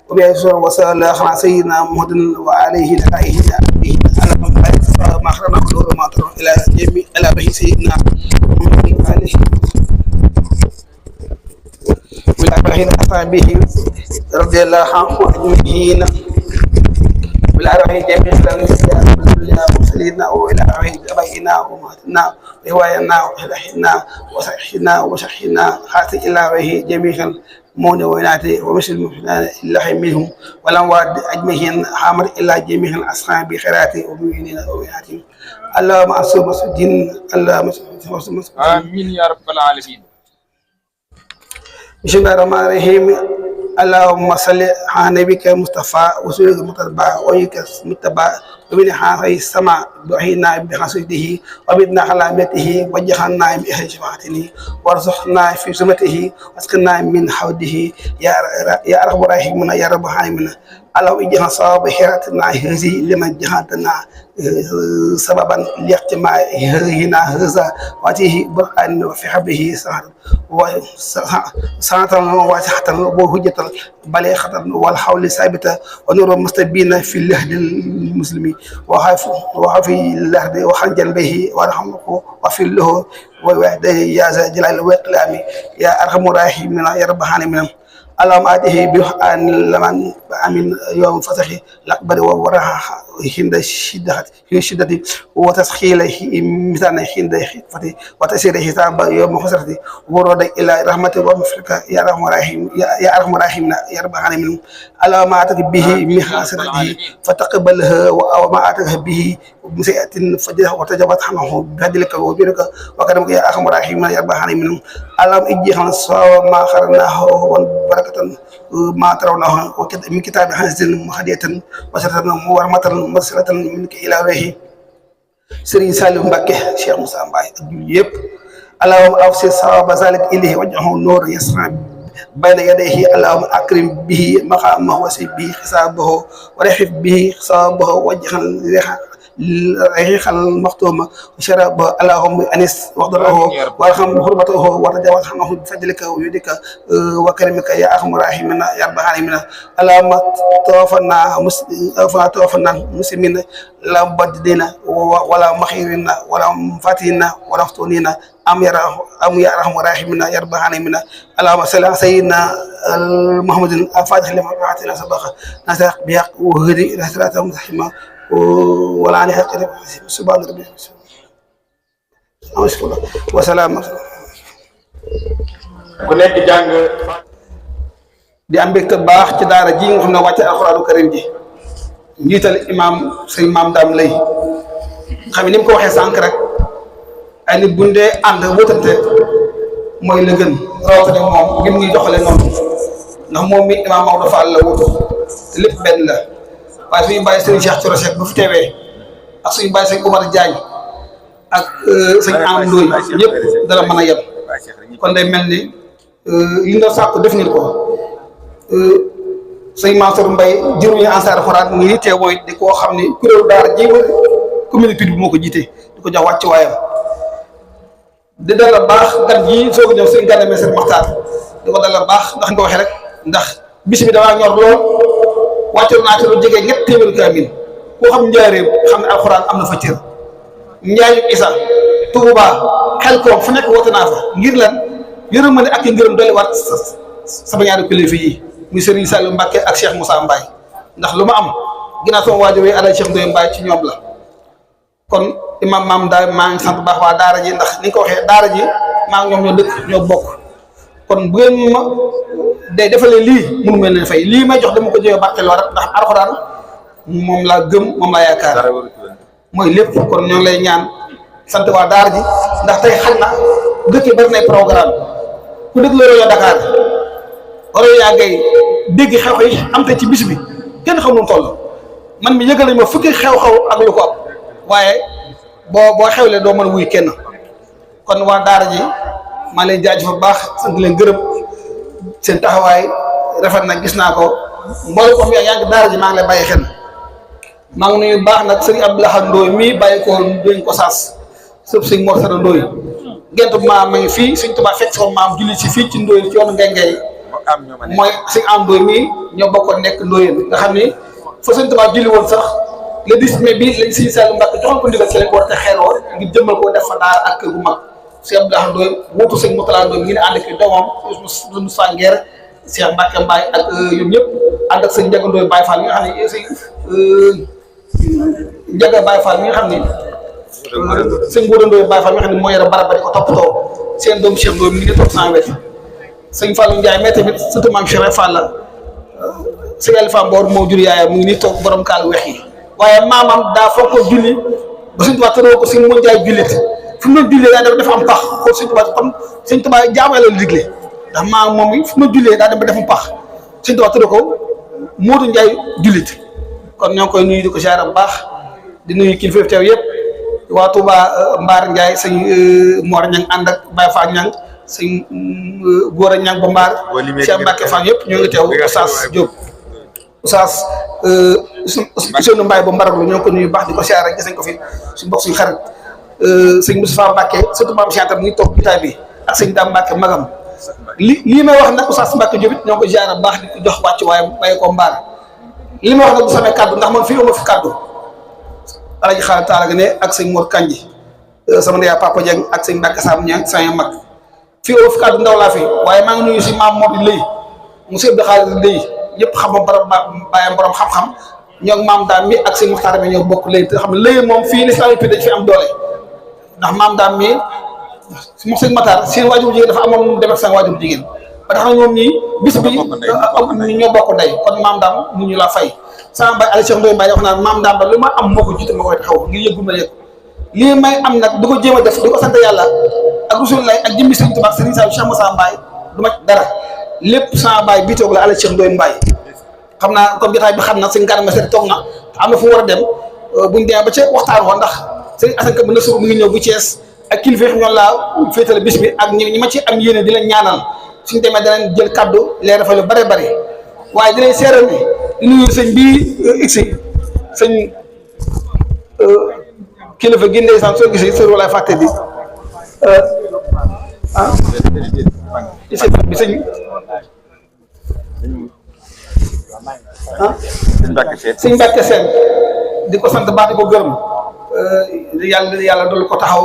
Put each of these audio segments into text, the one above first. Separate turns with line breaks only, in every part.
وبيسر وصلى على سيدنا محمد وعليه لقائه ما خرنا حضور ما ترون إلى جميع إلى به سيدنا محمد عليه والأربعين أصحابه رضي الله عنهم أجمعين بالأربعين جميعا سيدنا وإلى أبينا وماتنا وهواينا وإلهنا وصحنا وشحنا خاطئ إلى به جميعا مون ويناتي ومسلم الله منهم ولم واد أجمعين حامر إلا جميع أصحاب خيراتي ومؤمنين ويناتي اللهم أصوب الدين اللهم
آمين يا رب العالمين.
بسم الله الرحمن الرحيم اللهم صل على نبيك مصطفى وسيدك المتبع ويك متبع ومن هذه السماء بحينا بحسده وبدنا حلامته وجهنا بأهل شفاعته وارزقنا في سمته واسقنا من حوده يا رب الراحمين يا رب العالمين اللهم اجعل صواب حيرتنا هذه لمن جهتنا سببا لاجتماع هنا هذا واتيه برهان وفي حبه ساعة واسعة وهجة بليغة والحول ثابتة ونور مستبين في اللهد المسلمين وحفي اللهد وخنجل به ورحمه وفي له ووحده يا ذا الجلال والإكرام يا أرحم الراحمين يا رب العالمين اللهم آته برهان لمن من يوم فتحه الأكبر وورها عند الشدة وتسخيله مثلا عند خفته وتسير حساب يوم خسرته ورد إلى رحمة ومغفرة يا رحمن الرحيم يا أرحم الراحمين يا رب العالمين اللهم آتك به من حسنته فتقبلها وما آتك به بسيئة فجره وتجاوز عنه بهدلك وبرك وكرمك يا أرحم الراحمين يا رب العالمين اللهم اجعل صواب ما خرناه وبركة ما ترونه من كتاب حزن مهدية وسرة ورحمة مرسلة منك إلى به سرين سالم بكه شيخ موسى باي يب اللهم أوصي صواب ذلك إليه وجهه نور يسرى بين يديه اللهم أكرم به مقامه وسي به حسابه ورحف به حسابه وجها ريح المختوم وشرب اللهم أنس وقدره وارحم حرمته وتجاوز عنه بفضلك ويدك وكرمك يا أرحم الراحمين يا رب العالمين اللهم توفنا مسلمين لا بددنا ولا مخيرنا ولا مفاتنا ولا فتوننا أم يا أرحم الراحمين يا رب العالمين اللهم صل على سيدنا محمد الفاتح لما بعثنا سبقه نسق بيق وهدي إلى صراط المستقيم ولا عليها قريب سبحان ربي وسلام
ku nekk jàng
di am mbégte baax ci daara ji nga xam ne wàcce alxuraanu karim ji njiital imaam sëñ maam daam lay xam ne ni mu ko waxee sànq rek ay nit bu ñu dee ànd wutante mooy la gën rawatina moom ngir muy doxale noonu ndax moom mi imaam Maodo Fall la wutu te lépp benn la waaye suñu bàyyi sëñ Cheikh Thioro Seck bu fi teewee ak suñu bàyyi sëñ Omar Diagne ak sëñ Am Ndoye ñëpp dara mën a yem kon day mel ni li nga sàkku def ngeen ko sëñ Mansour Mbaye jëruñu Ansaar Alxuraan ngi teew mooy di koo xam ni kuréelu daara ji communauté bi moo ko jiite di ko jox wàcc waayam di dalal baax gan ji soog a ñëw sëñ Gana Messere Maxtaar di ko dalal baax ndax nga ko waxee rek ndax bis bi damaa ñor lool wàccoon naa ci lu jege ñett téeméeri kaamil koo xam njaareem xam ne alxuraan am na fa cër njaayu isa Tuuba xel koom fu nekk woote naa fa ngir lan yërmande ak ngërëm dolli waat sama ñaari kilifa yi muy Serigne Saliou Mbacke ak Cheikh Moussa Mbaye ndax lu ma am ginnaaw sama waajur yi Alaaji Cheikh Ndoye Mbaye ci ñoom la kon imam maam daal maa ngi sant baax waa daara ji ndax ni nga ko waxee daara ji maa ngi ñoom ñoo dëkk ñoo bokk kon bu ngeen ma day defalee lii mënu mel ne fay lii may jox dama ko jëlee barkeloo rek ndax alxuraan moom laa gëm moom laa yaakaar mooy lépp kon ñoo ngi lay ñaan sant waa daara ji ndax tey xaj na dëkk yi bari nay programme ku dëkk la rajo Dakar rajo yaa ngay dégg xew-xew yi am te ci bis bi kenn xamul toll man mi yëgal nañ ma fukki xew-xew ak lu ko am waaye boo xewlee doo mën a wuy kenn kon waa daara ji maa leen jaajëfal bu baax sant leen gërëm seen taxawaay rafet na gis naa ko mboolem comme yaa ngi daara ji maa ngi lay bàyyi xel maa ngi nuyu baax nag sëñ Abdoulaye Ndoye mii bàyyi ko doñ ko saas sëb sëñ Mor Sara Ndoye gent maam ma ngi fii suñ tubaab fekk sama maam julli si fii ci Ndoye ci yoonu Ngengey
am ñoo ma nekk.
mooy sëñ am Ndoye mii ñoo bokkoon nekk Ndoyeen nga xam ni fa sëñ Tuubaa julli woon sax le 10 mai bi lañ sëñ Saliou Mbacke joxoon ko ndigal ci lañ ko war a xeer woon ngir jëmmal ko def fa daara ak kër gu mag sëñ Abdoulaye Ndoye wuutu sëñ Moutala Ndoye mi ngi ne ànd ak doomam Moussa Nguer Cheikh Mbacke Mbaye ak ñoom ñëpp ànd ak sëñ Ndiaga Ndoye Baye Fall mi nga xam ne sëñ Ndiaga Baye Fall mi nga xam ne sëñ Ngouda Ndoye Baye Fall mi nga xam ne moo yore barab ba di ko toppatoo seen doom Cheikh Ndoye mi ngi ne toog sans wet sëñ Fallou Ndiaye mais tamit surtout maam Cheikh Fall la sëñ Alifa Mboor moo jur yaayam mu ngi nii toog borom kaal weex yi waaye maamam daa foog ko julli ba sëñ Tuubaa tëroo ko sëñ moo Njaay jullit fu mu doon jullee daa dafa am pax xool sëñ Tuubaa comme sëñ Tuubaa jaamu Yàlla la digle ndax maam moom it fu mu jullee daa dem ba def am pax sëñ Tuubaa tëroo ko Moodu Njaay jullit kon ñoo ngi koy nuyu di ko ziar bu baax di nuyu kilifa teew yëpp waa Touba Mbaar Ndiaye sëñ Mor Ñang ànd ak Baye Fall Ñang sëñ Góora Ñang ba Mbaar Cheikh Mbacke Fall yëpp ñoo ngi teew Oustaz Diop Oustaz Ousseynou Mbaye ba Mbaraglu ñoo ngi ko nuyu baax di ko siyaare gis nañ ko fi suñu bokk suñu xarit sëñ Moustapha Mbacke surtout maam Cheikh mu ngi toog bitaay bi ak sëñ Dame Mbacke magam lii may wax nag Oustaz Mbacke Diop it ñoo ngi ko siyaare baax di ko jox wàcc waaye bàyyi ko Mbaar li ma wax nag bu samee kaddu ndax man fii ma fi kaddu Alaji Xaal Taala ga ne ak sëñ Mor Kanji sama ndeyaa Papa Dieng ak sëñ Mbacke Sam ña sama mag fii ma fi kaddu ndaw laa fi waaye maa ngi nuyu si maam Mor di lëy monsieur Abdou Khadir lëy ñëpp xam nga borom bàyyam borom xam-xam ñoo maam daam mi ak sëñ Muxtaar mi ñoo bokk lëy te xam ne lëy moom fii l'islam bi dañ fi am doole ndax maam daam mi mo sëñ Matar seen waajur jigéen dafa amoon dem ak seen waajur jigéen ba tax na ñoom ñii bis bi ñoo bokk ndey kon maam daam mu ñu la fay sama mbay Aliou Cheikh Ndoye Mbaye wax naan maam daam ba lu ma am moo ko jiite ma koy taxaw ngir yëggu ma yëg lii may am nag du ko jéem a def di ko sant yàlla ak Rasulullah ak jëmmi Sëriñ Tuubaa Sëriñ Saliou Cheikh Moussa Mbaye du ma dara lépp sama baay bii toog la Aliou Cheikh Ndoye Mbaye xam naa comme jotaay bi xam na sëñ Gana Messere toog na am na fu mu war a dem buñ demee ba ca waxtaan woon ndax sëriñ Assane Ka bu na suba mu ngi ñëw bu Thiès ak kilifa yi xam ñoom laa féetale bis bi ak ñi ma ci am yéene di leen ñaanal suñu demee danañ jël kaddu leer fa lu bare bare waaye di leen seeral ni di nuyu sëñ bii iksi sëñ kilifa gi ndeysaan soo gisee sër walaay fàtte bi bi sëñ sëñ Mbàkke Seen di ko sant baax di ko gërëm yàlla doolu ko taxaw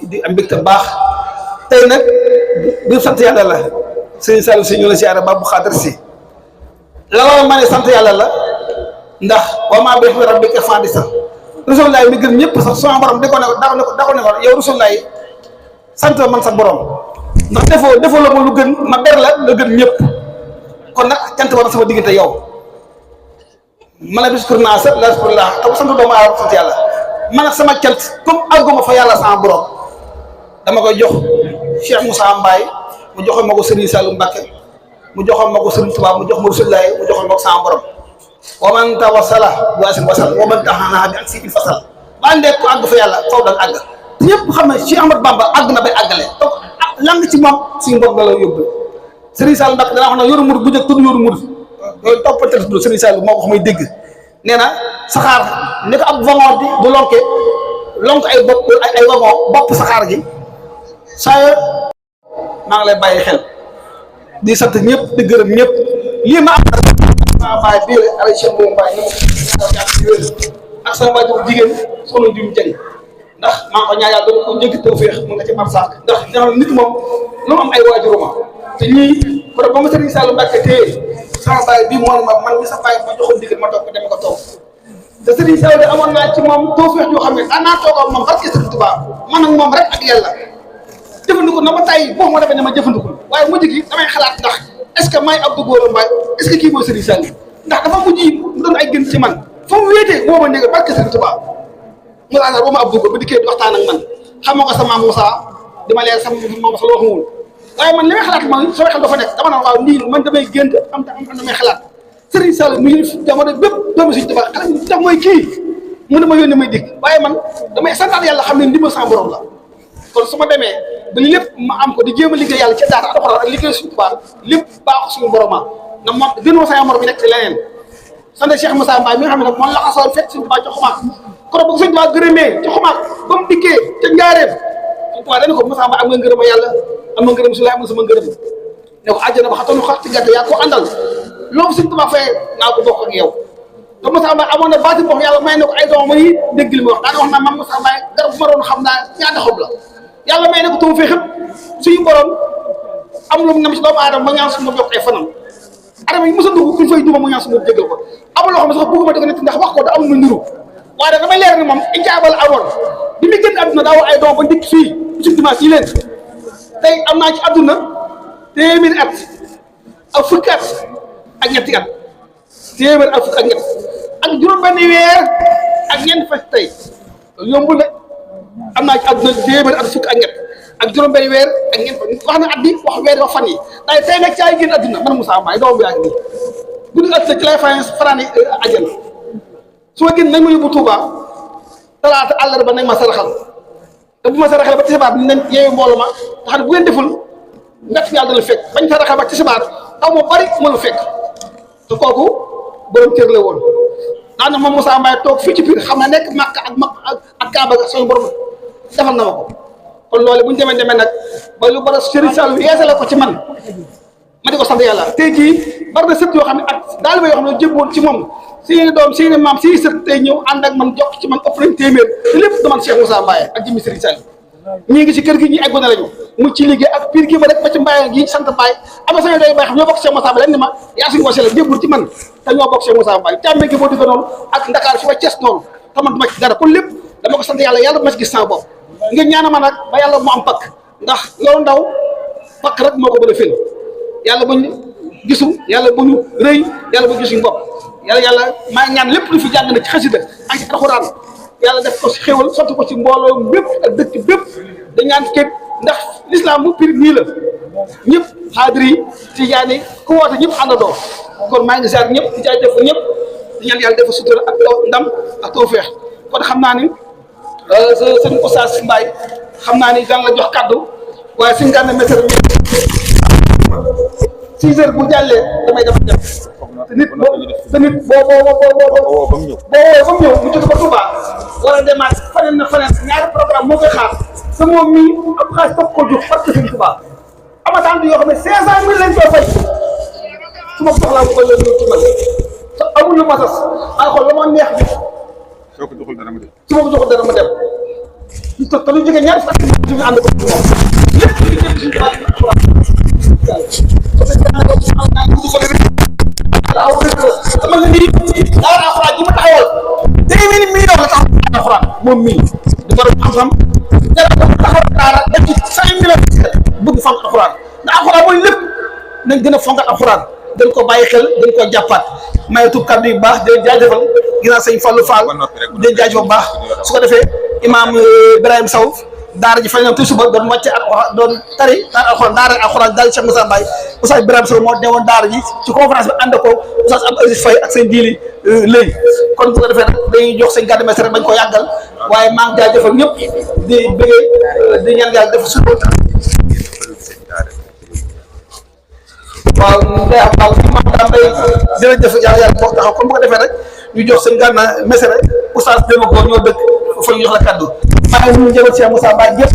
di am mbégte baax tey nag bi sant yàlla la sëñ Saliou si ñu la siyaare ba bu xaadir si la war a mën a sant yàlla la ndax wa maa bi rabbika fadisa Rasulullah mi gën ñëpp sax sama borom da ko ne ko yow Rasulullah sant man sa borom ndax defoo la ma lu gën ma ber la gën ñëpp kon nag cant war na sama diggante yow man a biskur naa sa la biskurlah te bu sant doomu aadama sant yàlla man ak sama cant comme àgguma fa yàlla sama borom dama koy jox Cheikh Moussa Mbaye mu joxoon ma ko Serigne Saliou Mbacke mu joxoon ma ko Serigne Touba mu jox ma Rasulullah mu joxoon ma ko sama borom wa man tawassala waasin wasal wa man taxanaa bi ak si il fasal ba ndee ko àgg fa yàlla foofu danga àgg ñëpp xam ne Cheikh Ahmadou Bamba àgg na bay àggale donc lang ci moom suñu borom la yóbbu Serigne Saliou Mbacke danaa wax ne yoru murid bu njëkk tudd yoru murid yooyu toppante tudd Serigne Saliou moo ko may dégg nee na saxaar ni ko ab wagon di du lonk ay bopp saxaar gi saa maa ngi lay bàyyi xel di sant ñëpp di gërëm ñëpp lii ma am sama baay bii la Aliou Cheikh Ndoye Mbaye ni ma ko ci wér ak sama waajur jigéen soxna Jum Jeng ndax maa ngi ko ñaan yàlla doon ko njëkk tawfeex mu nga ci barsax ndax nit moom lu mu am ay waajuruma te ñii kon ba ma Serigne Saliou Mbacke téye sama baay bii moo ne ma man mi sa baay ma joxoon ndigal ma toog ko dem ko toog te Serigne Saliou de amoon naa ci moom tawfeex yoo xam ne daan naa toog ak moom barke Serigne Touba man ak moom rek ak yàlla jëfandiku na ba tey boo ma defee ne ma jëfandiku waaye mujj gi damay xalaat ndax est-ce que may Abdou Gora Mbaye est-ce que kii mooy Serigne Saliou ndax dafa mujj mu doon ay gën ci man fa mu wéetee boo ma néega barke Serigne Touba mu laasar boo ma Abdou Gora ba dikkee di waxtaan ak man xam nga ko sama Moussa dima leer sama Moussa la waxumul waaye man li may xalaat mooy sama xel dafa nekk dama naan waaw nii man damay gént am damay xalaat Serigne Saliou mu ngi jamono bépp doomu Serigne Touba xale bi tax mooy kii mu ne ma yónnee may dikk waaye man damay santaat yàlla xam ne ndimbal sama borom la kon su ma demee ba li lépp ma am ko di jéem a liggéey yàlla ca daara alxuraan ak liggéey suñu Tuubaa lépp baax suñu boroma na moom gënoo sama morom bi nekk ci leneen sant Cheikh Moussa Mbaye mi nga xam ne nag moom la xasoon fekk suñu Tuubaa ca xumaat koro bu suñu Tuubaa gërëmee ca xumaat ba mu dikkee ca njaareem suñu Tuubaa dañu ko Moussa Mbaye am nga ngërëm yàlla am nga ngërëm su lay am nga sama ngërëm ne ko àjjana ba xatoonu xar ci gerte yaa ko àndal loolu Sëñ Tuubaa fay naa ko bokk ak yow te Moussa Mbaye amoon na baati boo yàlla may na ko ay doom ba yi dégg li ma wax daana wax naa man Moussa Mbaye garab bu ma doon xam naa ñaata xob la yàlla may na ko taw fee xëpp suñu borom am lu mu nam si doomu aadama ma ñaan su ma yokk ay fanam adama yi mos a dugg kuñ fay duma mu ñaan su ma jégal ko amul loo xam ne sax bëgguma di ko nett ndax wax ko da am na niru waaye damay leer ni moom ijaabal amoon bi muy génn àdduna daa wax ay doom ba ndikk fii suñu dimanche yi leen tey am naa ci àdduna téeméeri at ak fukki at ak ñetti at téeméeri ak fukki ak ñett ak juróom-benni weer ak ñeent fekk tey yombul de am naa ci àdduna téeméeri at fukki ak ñett ak juróom-benni weer ak ñeent wax na at bi wax weer wax fan yi daay tey nag caay génn àdduna man Moussa Mbaye doom bi yaa ngi nii guddi at ci lay fay faraani ajjana su ma génn nañ ma yóbbu Touba talaata àllarba nañ ma saraxal te bu ma saraxal ba tisbaar nañ yeewu mbooloo ma tax ne bu ngeen deful mbett yàlla dana fekk bañ saraxal ba tisbaar taw moo bari mënu fekk te kooku borom kër la woon daana moom Moussa Mbaye toog fii ci biir xam ne nekk Makka ak Kaaba ga suñu borom defal na ma ko kon loolu bu ñu demee nag ba lu bara Serigne Sall yeesale ko ci man ma di ko sant yàlla tey jii bari na sët yoo xam ne ak daal yoo xam ne jébboon ci moom seeni doom seeni maam seeni sët tey ñëw ànd ak man jokk ci man ëpp nañ téeméer te lépp dama Cheikh Moussa Mbaye ak jëmmi Serigne Sall ñii ngi ci kër gi ñi ay gone lañu mu ci liggéey ak piir gi ba rek ba ci Mbaye gi sant Mbaye am na saño doy Mbaye xam ñoo bokk Cheikh Moussa Mbaye leen ni ma yaa suñu wasila jébbul ci man te ñoo bokk Cheikh Moussa Mbaye càmmee gi boo digga noonu ak Ndakaar fi ba Thiès noonu taman duma ci dara kon lépp dama ko sant yàlla yàlla bu ma ci gis sama bopp ngeen ñaana ma nag ba yàlla mu am pakk ndax yow ndaw pakk rek moo ko bëgg a fil yàlla buñ gisu yàlla bu ñu rëy yàlla bu gisuñ bopp yàlla maa ñaan lépp lu fi jàng na ci xasida ak ci alxuraan yàlla def ko si xéwal sotti ko ci mbooloo bépp ak dëkk bépp da ñaan képp ndax l'islam mu pir nii la ñëpp xaadir yi tijaan yi ku woote ñëpp àndandoo kon maa ngi ziar ñëpp di jaajëf ñëpp di ñaan yàlla def sutura ak ndam ak tawfeex kon xam naa ni sëñ Oustaz Mbaye xam naa ni daan la jox kaddu waaye suñu gànna météo bi 6 heures bu jàllee damay def te nit boo woowee ba mu ñëw mu jóge ba Touba war a demaat faneen na faneen ñaari programme moo koy xaar te moom mii ab xaalis toog ko jox parce que sëñ Touba amataan yoo xam ne 500.000 lañ koy fay su ma ko soxlaa mu koy leen ñëw ci man te amul lu ma sas maa xool la ma neex bi
soo ko joxul dara mu dem
su ma ko joxul dara mu dem te lu jógee ñaari fan yi ñu ànd ko ci moom lépp lu jëm ci dama la nii daara alxuraan ji ma taxawal téeméeri million la taxaw alxuraan moom mii di borom xam-xam dara ko taxaw daara def ci 5 millions bëgg fonk alxuraan ndax alxuraan mooy lépp nañ gën a fonkat alxuraan dañ ko bàyyi xel dañ ko jàppaat may tub kàddu yu baax di jaajëfal ginnaaw sëñ Fallou Fall di jaajëfal bu baax su ko defee imaam Ibrahima Sow daara ji fay na toujours ba doon wàcce ak doon tari alxuraan daara alxuraan daal Cheikh Moussa Mbaye Oustaz Ibrahima Sow moo newoon daara ji ci conférence bi ànd ko Oustaz Abdou Aziz Faye ak seen diili léegi kon bu ko defee nag dañuy jox seen gàddu rek bañ ko yàggal waaye maa ngi jaajëfal ñëpp di bëggee di ñaan yàlla def suñu waaw day am waaw imaam daa mbay jërëjëf yàlla boo taxaw kon bu ko defee rek ñu jox seen gànna mesere Oustaz Demba ko ñoo dëkk fa ñu jox la kaddu maa ngi ñu jëmal Cheikh Moussa Mbaye yëpp